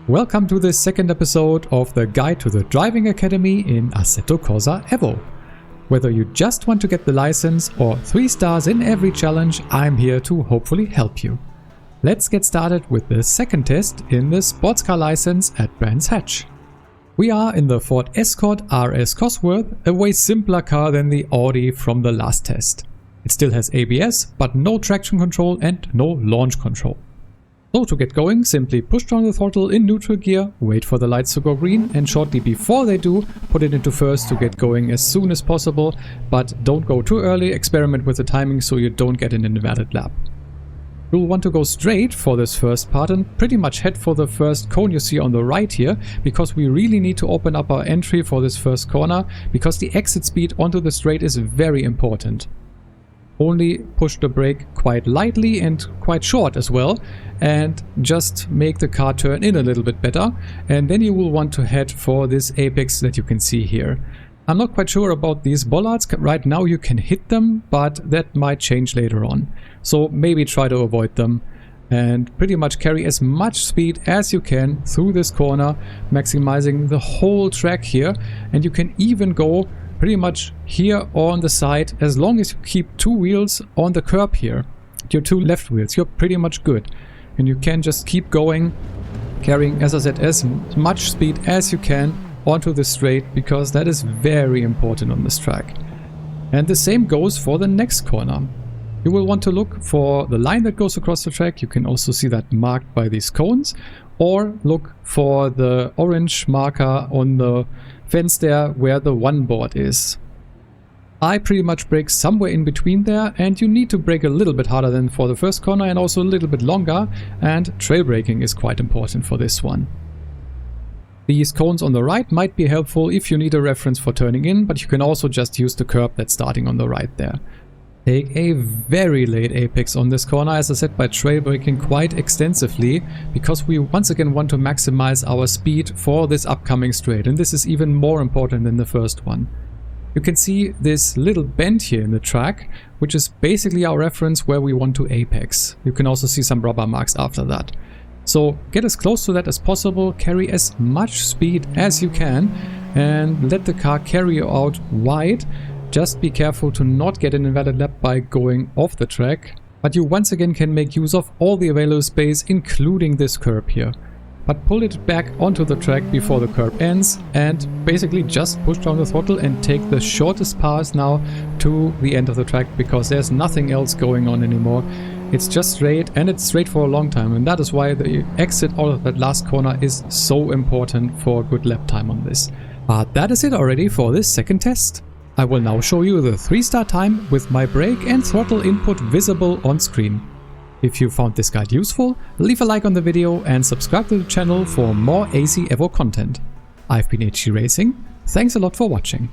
Welcome to the second episode of the Guide to the Driving Academy in Assetto Corsa Evo. Whether you just want to get the license or 3 stars in every challenge, I'm here to hopefully help you. Let's get started with the second test in the sports car license at Brands Hatch. We are in the Ford Escort RS Cosworth, a way simpler car than the Audi from the last test. It still has ABS, but no traction control and no launch control. So to get going, simply push down the throttle in neutral gear, wait for the lights to go green, and shortly before they do, put it into first to get going as soon as possible, but don't go too early, experiment with the timing so you don't get an invalid lap. You'll want to go straight for this first part and pretty much head for the first cone you see on the right here, because we really need to open up our entry for this first corner, because the exit speed onto the straight is very important. Only push the brake quite lightly and quite short as well, and just make the car turn in a little bit better, and then you will want to head for this apex that you can see here. I'm not quite sure about these bollards. Right now you can hit them, but that might change later on. So maybe try to avoid them and pretty much carry as much speed as you can through this corner, maximizing the whole track here, and you can even go pretty much here on the side as long as you keep 2 wheels on the curb here. Your 2 left wheels, you're pretty much good. And you can just keep going, carrying, as I said, as much speed as you can onto the straight, because that is very important on this track. And the same goes for the next corner. You will want to look for the line that goes across the track. You can also see that marked by these cones, or look for the orange marker on the fence there where the 1 board is. I pretty much brake somewhere in between there, and you need to brake a little bit harder than for the first corner and also a little bit longer, and trail braking is quite important for this one. These cones on the right might be helpful if you need a reference for turning in, but you can also just use the curb that's starting on the right there. Take a very late apex on this corner, as I said, by trail braking quite extensively, because we once again want to maximize our speed for this upcoming straight, and this is even more important than the first one. You can see this little bend here in the track, which is basically our reference where we want to apex. You can also see some rubber marks after that. So get as close to that as possible, carry as much speed as you can, and let the car carry you out wide. Just be careful to not get an invalid lap by going off the track, but you once again can make use of all the available space, including this curb here. But pull it back onto the track before the curb ends, and basically just push down the throttle and take the shortest path now to the end of the track, because there's nothing else going on anymore. It's just straight, and it's straight for a long time, and that is why the exit out of that last corner is so important for a good lap time on this. But that is it already for this second test. I will now show you the 3-star time with my brake and throttle input visible on screen. If you found this guide useful, leave a like on the video and subscribe to the channel for more AC Evo content. I've been HG Racing, thanks a lot for watching.